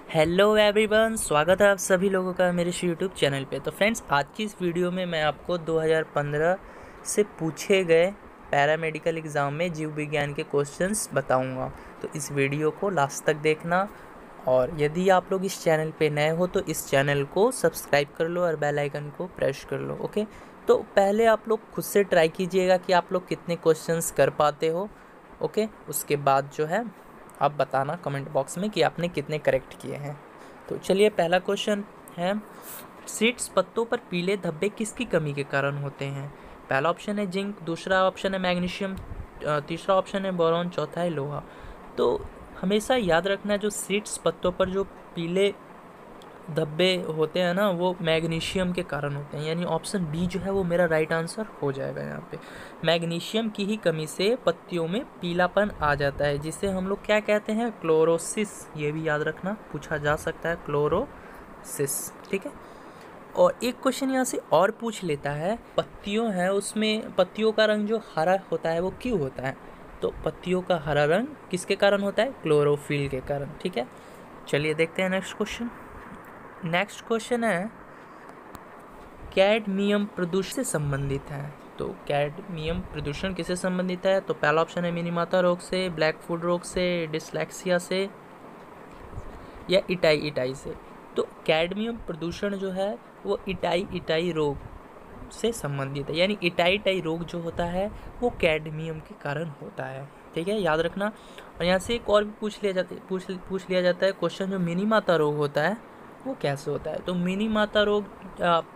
Hello everyone, स्वागत है आप सभी लोगों का मेरे यूट्यूब चैनल पे। तो फ्रेंड्स, आज की इस वीडियो में मैं आपको 2015 से पूछे गए पैरामेडिकल एग्ज़ाम में जीव विज्ञान के क्वेश्चंस बताऊंगा। तो इस वीडियो को लास्ट तक देखना, और यदि आप लोग इस चैनल पे नए हो तो इस चैनल को सब्सक्राइब कर लो और बेल आइकन को प्रेस कर लो। ओके, तो पहले आप लोग खुद से ट्राई कीजिएगा कि आप लोग कितने क्वेश्चंस कर पाते हो। ओके, उसके बाद जो है आप बताना कमेंट बॉक्स में कि आपने कितने करेक्ट किए हैं। तो चलिए, पहला क्वेश्चन है, सीड्स पत्तों पर पीले धब्बे किसकी कमी के कारण होते हैं? पहला ऑप्शन है जिंक, दूसरा ऑप्शन है मैग्नीशियम, तीसरा ऑप्शन है बोरॉन, चौथा है लोहा। तो हमेशा याद रखना, जो सीड्स पत्तों पर जो पीले धब्बे होते हैं ना, वो मैग्नीशियम के कारण होते हैं, यानी ऑप्शन बी जो है वो मेरा राइट आंसर हो जाएगा। यहाँ पे मैग्नीशियम की ही कमी से पत्तियों में पीलापन आ जाता है, जिसे हम लोग क्या कहते हैं? क्लोरोसिस। ये भी याद रखना, पूछा जा सकता है, क्लोरोसिस। ठीक है। और एक क्वेश्चन यहाँ से और पूछ लेता है, पत्तियों है उसमें पत्तियों का रंग जो हरा होता है वो क्यों होता है? तो पत्तियों का हरा रंग किसके कारण होता है? क्लोरोफिल के कारण। ठीक है, चलिए देखते हैं नेक्स्ट क्वेश्चन। नेक्स्ट क्वेश्चन है, कैडमियम प्रदूषण से संबंधित है। तो कैडमियम प्रदूषण किससे संबंधित है? तो पहला ऑप्शन है मिनीमाता रोग से, ब्लैक फूड रोग से, डिसलेक्सिया से, या इटाई से। तो कैडमियम प्रदूषण जो है वो इटाई रोग से संबंधित है, यानी इटाई रोग जो होता है वो कैडमियम के कारण होता है। ठीक है, याद रखना। और यहाँ से एक और भी पूछ लिया जाता है क्वेश्चन, जो मिनीमाता रोग होता है वो कैसे होता है? तो मिनी माता रोग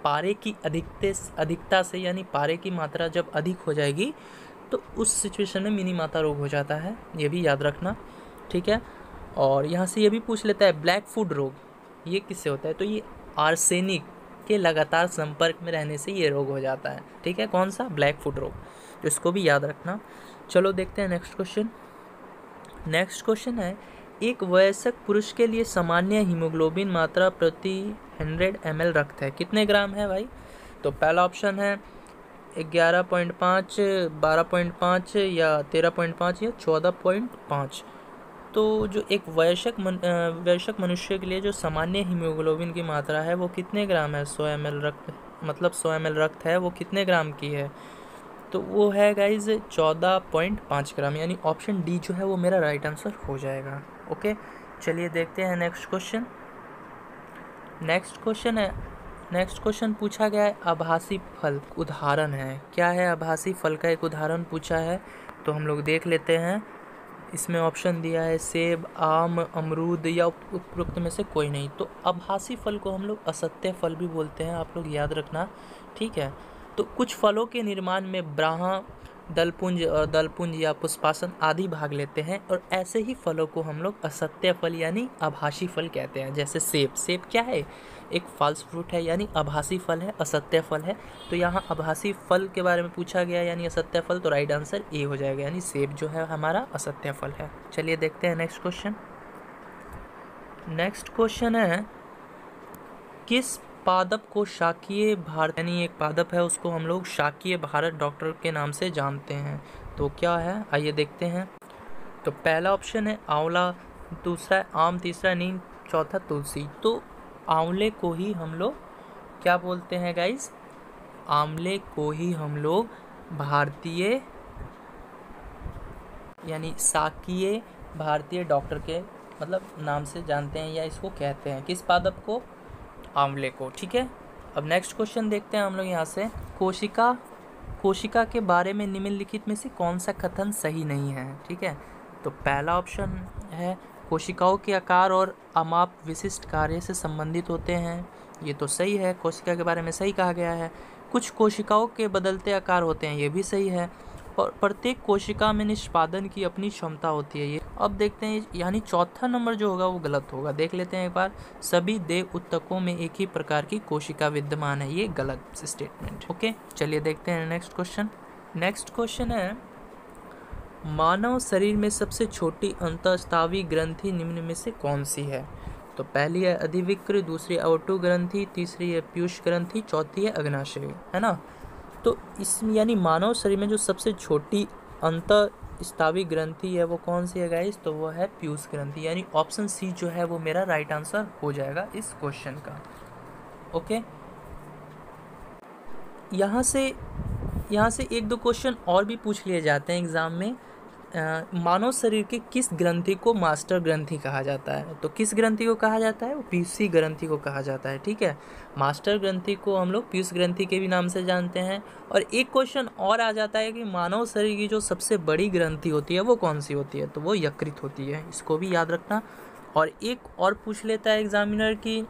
पारे की अधिकता से, यानी पारे की मात्रा जब अधिक हो जाएगी तो उस सिचुएशन में मिनी माता रोग हो जाता है। ये भी याद रखना। ठीक है। और यहाँ से ये भी पूछ लेता है, ब्लैक फूड रोग ये किससे होता है? तो ये आर्सेनिक के लगातार संपर्क में रहने से ये रोग हो जाता है। ठीक है, कौन सा? ब्लैक फूड रोग। तो इसको भी याद रखना। चलो देखते हैं नेक्स्ट क्वेश्चन। नेक्स्ट क्वेश्चन है, एक वयस्क पुरुष के लिए सामान्य हीमोग्लोबिन मात्रा प्रति 100 ml रक्त है कितने ग्राम है भाई? तो पहला ऑप्शन है 11.5, 12.5, या 13.5, या 14.5। तो जो एक वयस्क मनुष्य के लिए जो सामान्य हीमोग्लोबिन की मात्रा है वो कितने ग्राम है? 100 ml रक्त, मतलब 100 ml रक्त है वो कितने ग्राम की है? तो वो है गाइज 14.5 ग्राम, यानी ऑप्शन डी जो है वो मेरा राइट आंसर हो जाएगा। ओके, चलिए देखते हैं नेक्स्ट क्वेश्चन। नेक्स्ट क्वेश्चन पूछा गया है, आभासी फल उदाहरण है। क्या है आभासी फल का एक उदाहरण पूछा है? तो हम लोग देख लेते हैं। इसमें ऑप्शन दिया है सेब, आम, अमरूद, या उपरोक्त में से कोई नहीं। तो आभासी फल को हम लोग असत्य फल भी बोलते हैं, आप लोग याद रखना। ठीक है। तो कुछ फलों के निर्माण में ब्राह्मण, दलपुंज या पुष्पासन आदि भाग लेते हैं, और ऐसे ही फलों को हम लोग असत्य फल यानी आभासी फल कहते हैं। जैसे सेब क्या है? एक फॉल्स फ्रूट है, यानी आभासी फल है, असत्य फल है। तो यहाँ आभासी फल के बारे में पूछा गया, यानी असत्य फल, तो राइट आंसर ए हो जाएगा, यानी सेब जो है हमारा असत्य फल है। चलिए देखते हैं नेक्स्ट क्वेश्चन। नेक्स्ट क्वेश्चन है, किस पादप को शाकीय भारत, यानी एक पादप है उसको हम लोग शाकीय भारत डॉक्टर के नाम से जानते हैं? तो क्या है, आइए देखते हैं। तो पहला ऑप्शन है आंवला, दूसरा है आम, तीसरा नीम, चौथा तुलसी। तो आंवले को ही हम लोग क्या बोलते हैं गाइस? आंवले को ही हम लोग भारतीय, यानी शाकीय भारतीय डॉक्टर के मतलब नाम से जानते हैं, या इसको कहते हैं किस पादप को? आंवले को। ठीक है। अब नेक्स्ट क्वेश्चन देखते हैं हम लोग यहाँ से, कोशिका के बारे में निम्नलिखित में से कौन सा कथन सही नहीं है? ठीक है। तो पहला ऑप्शन है, कोशिकाओं के आकार और अमाप विशिष्ट कार्य से संबंधित होते हैं। ये तो सही है, कोशिका के बारे में सही कहा गया है। कुछ कोशिकाओं के बदलते आकार होते हैं, ये भी सही है। और प्रत्येक कोशिका में निष्पादन की अपनी क्षमता होती है, ये। अब देखते हैं, यानी चौथा नंबर जो होगा वो गलत होगा। देख लेते हैं एक बार, सभी देव उत्तकों में एक ही प्रकार की कोशिका विद्यमान है, ये गलत स्टेटमेंट। ओके, चलिए देखते हैं नेक्स्ट क्वेश्चन। नेक्स्ट क्वेश्चन है, मानव शरीर में सबसे छोटी अंतःस्रावी ग्रंथि निम्न में से कौन सी है? तो पहली है अधिविक्र, दूसरी अवटु ग्रंथि, तीसरी है पीयूष ग्रंथि, चौथी है अग्नाशय, है ना। तो इस यानी मानव शरीर में जो सबसे छोटी स्तावी ग्रंथि है वो कौन सी है गाइस, तो वो है पीयूष ग्रंथि, यानी ऑप्शन सी जो है वो मेरा राइट आंसर हो जाएगा इस क्वेश्चन का। ओके, यहाँ से एक दो क्वेश्चन और भी पूछ लिए जाते हैं एग्ज़ाम में। मानव शरीर के किस ग्रंथि को मास्टर ग्रंथि कहा जाता है, तो किस ग्रंथि को कहा जाता है, वो पीयूषी ग्रंथि को कहा जाता है। ठीक है, मास्टर ग्रंथि को हम लोग पीयूष ग्रंथि के भी नाम से जानते हैं। और एक क्वेश्चन और आ जाता है कि मानव शरीर की जो सबसे बड़ी ग्रंथि होती है वो कौन सी होती है, तो वो यकृत होती है, इसको भी याद रखना। और एक और पूछ लेता है एग्जामिनर की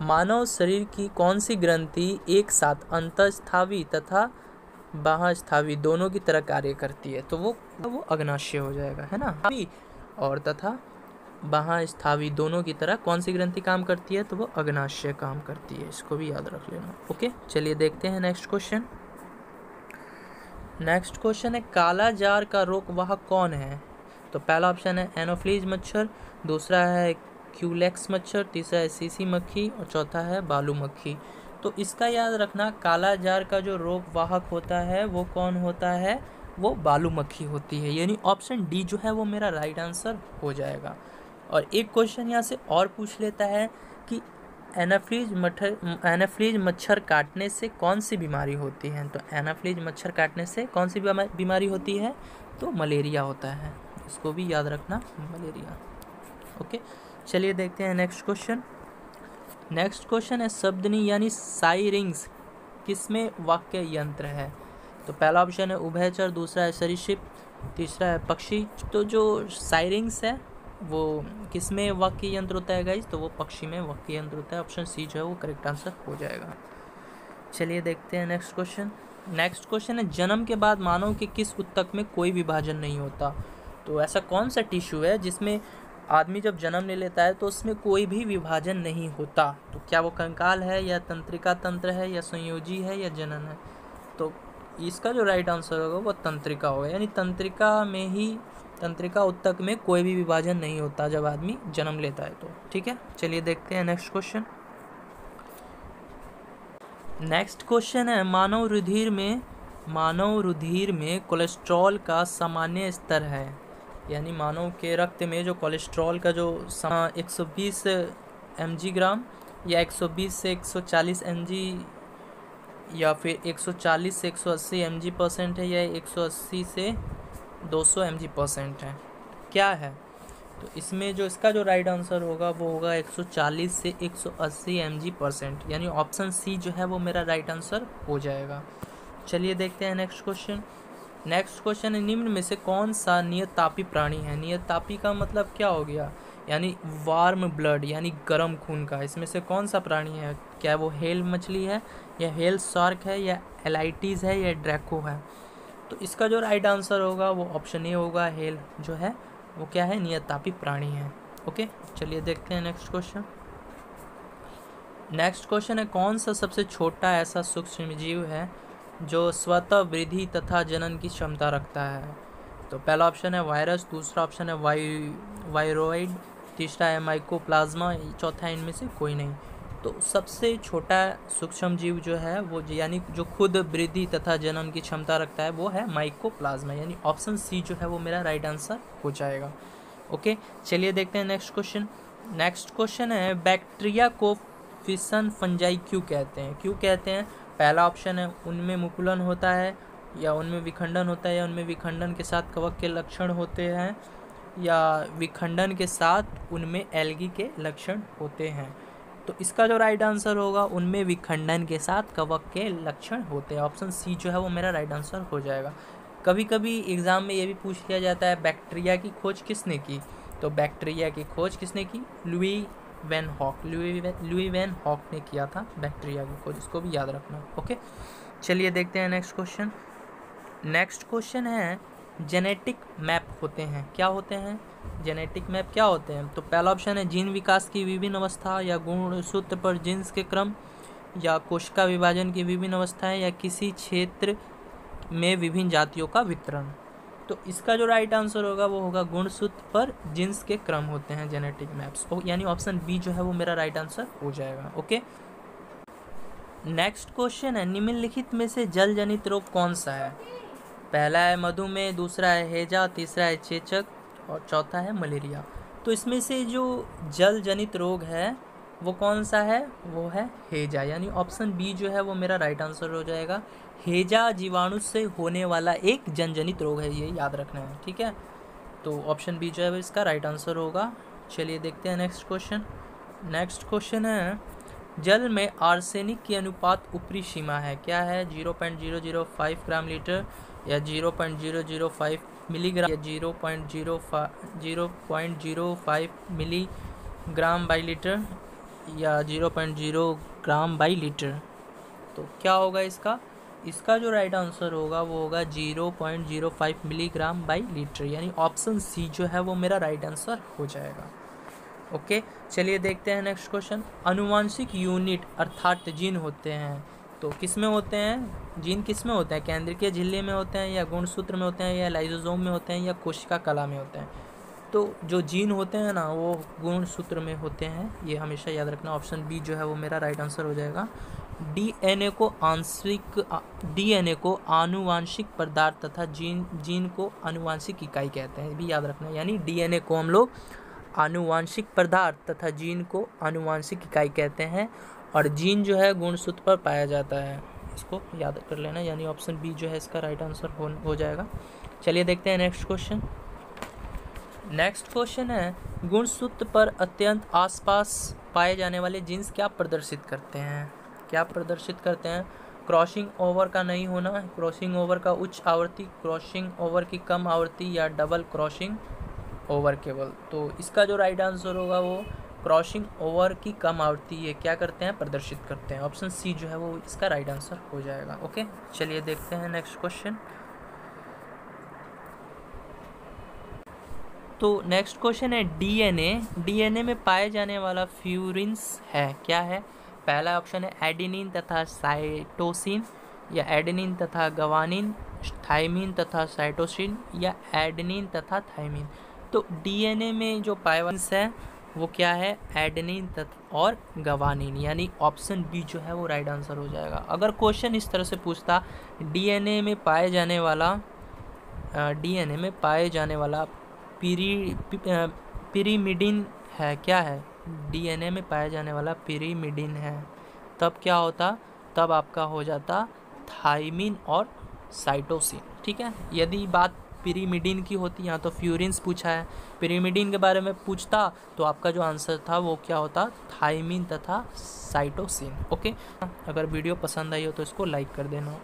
मानव शरीर की कौन सी ग्रंथि एक साथ अंतःस्थावी तथा बाह्यस्थावी दोनों की तरह कार्य करती है, तो वो अग्नाशय हो जाएगा, है ना। और तथा बाह्यस्थावी दोनों की तरह कौन सी ग्रंथि काम करती है, तो वो अग्नाशय काम करती है, इसको भी याद रख लेना। ओके, चलिए देखते हैं नेक्स्ट क्वेश्चन। नेक्स्ट क्वेश्चन है काला जार का रोगवाहक कौन है, तो पहला ऑप्शन है एनोफ्लीज मच्छर, दूसरा है क्यूलेक्स मच्छर, तीसरा है सीसी मक्खी और चौथा है बालू मक्खी। तो इसका याद रखना, काला जार का जो रोगवाहक होता है वो कौन होता है, वो बालू मक्खी होती है, यानी ऑप्शन डी जो है वो मेरा राइट आंसर हो जाएगा। और एक क्वेश्चन यहाँ से और पूछ लेता है कि एनाफ्लीज मच्छर काटने से कौन सी बीमारी होती है, तो एनाफ्लीज मच्छर काटने से कौन सी बीमारी होती है, तो मलेरिया होता है, इसको भी याद रखना, मलेरिया। ओके, चलिए देखते हैं नेक्स्ट क्वेश्चन। नेक्स्ट क्वेश्चन है शब्दनी यानी साइरिंग्स किसमें वाक्य यंत्र है, तो पहला ऑप्शन है उभयचर, दूसरा है सरीसृप, तीसरा है पक्षी। तो जो साइरिंग्स है वो किसमें वाक्य यंत्र होता है गाइज, तो वो पक्षी में वाक्य यंत्र होता है, ऑप्शन सी जो है वो करेक्ट आंसर हो जाएगा। चलिए देखते हैं नेक्स्ट क्वेश्चन। नेक्स्ट क्वेश्चन है जन्म के बाद मानव के किस ऊतक में कोई विभाजन नहीं होता, तो ऐसा कौन सा टिश्यू है जिसमें आदमी जब जन्म ले लेता है तो उसमें कोई भी विभाजन नहीं होता, तो क्या वो कंकाल है या तंत्रिका तंत्र है या संयोजी है या जनन है, तो इसका जो राइट आंसर होगा वो तंत्रिका होगा, यानी तंत्रिका ऊतक में कोई भी विभाजन नहीं होता जब आदमी जन्म लेता है तो। ठीक है, चलिए देखते हैं नेक्स्ट क्वेश्चन। नेक्स्ट क्वेश्चन है मानव रुधिर में कोलेस्ट्रॉल का सामान्य स्तर है, यानी मानव के रक्त में जो कोलेस्ट्रॉल का जो 120 mg या 120 से 140 mg या फिर 140 से 180 mg% है या 180 से 200 mg% है, क्या है, तो इसमें जो इसका जो राइट आंसर होगा वो होगा 140 से 180 mg%, यानी ऑप्शन सी जो है वो मेरा राइट आंसर हो जाएगा। चलिए देखते हैं नेक्स्ट क्वेश्चन। नेक्स्ट क्वेश्चन है निम्न में से कौन सा नियततापी प्राणी है, नियततापी का मतलब क्या हो गया, यानी वार्म ब्लड यानी गर्म खून का, इसमें से कौन सा प्राणी है, क्या वो हेल मछली है या हेल शार्क है या एलाइटीज है या ड्रैको है, तो इसका जो राइट आंसर होगा वो ऑप्शन ए होगा, हेल जो है वो क्या है, नियततापी प्राणी है। ओके, चलिए देखते हैं नेक्स्ट क्वेश्चन। नेक्स्ट क्वेश्चन है कौन सा सबसे छोटा ऐसा सूक्ष्म जीव है जो स्वतः वृद्धि तथा जनन की क्षमता रखता है, तो पहला ऑप्शन है वायरस, दूसरा ऑप्शन है वायरोइड, तीसरा है माइकोप्लाज्मा, चौथा है इनमें से कोई नहीं। तो सबसे छोटा सूक्ष्म जीव जो है वो यानी जो खुद वृद्धि तथा जनन की क्षमता रखता है वो है माइकोप्लाज्मा, यानी ऑप्शन सी जो है वो मेरा राइट आंसर हो जाएगा। ओके, चलिए देखते हैं नेक्स्ट क्वेश्चन। नेक्स्ट क्वेश्चन है बैक्टीरिया को फिशन फंजाई क्यों कहते हैं, पहला ऑप्शन है उनमें मुकुलन होता है या उनमें विखंडन होता है या उनमें विखंडन के साथ कवक के लक्षण होते हैं या विखंडन के साथ उनमें एल्गी के लक्षण होते हैं, तो इसका जो राइट आंसर होगा उनमें विखंडन के साथ कवक के लक्षण होते हैं, ऑप्शन सी जो है वो मेरा राइट आंसर हो जाएगा। कभी कभी एग्ज़ाम में ये भी पूछ लिया जाता है बैक्टीरिया की खोज किसने की, तो बैक्टीरिया की खोज किसने की, लुई वैन हॉक ने किया था बैक्टीरिया की खोज, इसको भी याद रखना। ओके, चलिए देखते हैं नेक्स्ट क्वेश्चन। नेक्स्ट क्वेश्चन है जेनेटिक मैप होते हैं, क्या होते हैं, जेनेटिक मैप क्या होते हैं, तो पहला ऑप्शन है जीन विकास की विभिन्न अवस्था या गुणसूत्र पर जीन्स के क्रम या कोशिका विभाजन की विभिन्न अवस्थाएं या किसी क्षेत्र में विभिन्न जातियों का वितरण, तो इसका जो राइट आंसर होगा वो होगा गुणसूत्र पर जीन्स के क्रम होते हैं जेनेटिक मैप्स, यानी ऑप्शन बी जो है वो मेरा राइट आंसर हो जाएगा। ओके, नेक्स्ट क्वेश्चन है निम्नलिखित में से जल जनित रोग कौन सा है, पहला है मधुमेह, दूसरा है हैजा, तीसरा है चेचक और चौथा है मलेरिया। तो इसमें से जो जल जनित रोग है वो कौन सा है, वो है हैजा, यानी ऑप्शन बी जो है वो मेरा राइट आंसर हो जाएगा। हैजा जीवाणु से होने वाला एक जन जनित रोग है, ये याद रखना है, ठीक है। तो ऑप्शन बी जो है वो इसका राइट आंसर होगा। चलिए देखते हैं नेक्स्ट क्वेश्चन। नेक्स्ट क्वेश्चन है, जल में आर्सेनिक की अनुपात ऊपरी सीमा है, क्या है, 0.005 ग्राम लीटर या 0.005 मिलीग्राम या 0.05 मिलीग्राम बाई लीटर या 0.0 ग्राम बाई लीटर। तो क्या होगा इसका, इसका जो राइट आंसर होगा वो होगा 0.05 मिलीग्राम बाई लीटर, यानी ऑप्शन सी जो है वो मेरा राइट आंसर हो जाएगा। ओके, चलिए देखते हैं नेक्स्ट क्वेश्चन। अनुवांशिक यूनिट अर्थात जीन होते हैं, तो किस में होते हैं, जीन किस में होते हैं, केंद्रीय झिल्ली में होते हैं या गुणसूत्र में होते हैं या लाइसोसोम में होते हैं या कोशिका कला में होते हैं। तो जो जीन होते हैं ना वो गुणसूत्र में होते हैं, ये हमेशा याद रखना। ऑप्शन बी जो है वो मेरा राइट आंसर हो जाएगा। डीएनए को आनुवांशिक पदार्थ तथा जीन को आनुवांशिक इकाई कहते हैं, भी याद रखना। यानी डीएनए को हम लोग आनुवांशिक पदार्थ तथा जीन को आनुवांशिक इकाई कहते हैं और जीन जो है गुणसूत्र पर पाया जाता है, इसको याद कर लेना। यानी ऑप्शन बी जो है इसका राइट आंसर हो जाएगा। चलिए देखते हैं नेक्स्ट क्वेश्चन। नेक्स्ट क्वेश्चन है, गुणसूत्र पर अत्यंत आसपास पाए जाने वाले जीन्स क्या प्रदर्शित करते हैं, क्या प्रदर्शित करते हैं, क्रॉसिंग ओवर का नहीं होना, क्रॉसिंग ओवर का उच्च आवृत्ति, क्रॉसिंग ओवर की कम आवृत्ति या डबल क्रॉसिंग ओवर केवल। तो इसका जो राइट आंसर होगा वो क्रॉसिंग ओवर की कम आवृत्ति ये क्या करते हैं, प्रदर्शित करते हैं। ऑप्शन सी जो है वो इसका राइट आंसर हो जाएगा। ओके, चलिए देखते हैं नेक्स्ट क्वेश्चन। तो नेक्स्ट क्वेश्चन है, डीएनए में पाए जाने वाला फ्यूरिन्स है, क्या है। पहला ऑप्शन है एडेनिन तथा साइटोसिन या एडेनिन तथा गवानिन, थाइमिन तथा साइटोसिन या एडेनिन तथा थाइमिन। तो डीएनए में जो पाइवंस है वो क्या है, एडेनिन तथा और गवानिन, यानी ऑप्शन बी जो है वो राइट आंसर हो जाएगा। अगर क्वेश्चन इस तरह से पूछता डीएनए में पाए जाने वाला पिरीमिडिन है, क्या है, डीएनए में पाया जाने वाला पिरीमिडिन है, तब क्या होता, तब आपका हो जाता थाइमिन और साइटोसिन, ठीक है। यदि बात पिरीमिडिन की होती, यहाँ तो फ्यूरिन्स पूछा है, पिरीमिडिन के बारे में पूछता तो आपका जो आंसर था वो क्या होता, थाइमिन तथा साइटोसिन। ओके, अगर वीडियो पसंद आई हो तो इसको लाइक कर देना।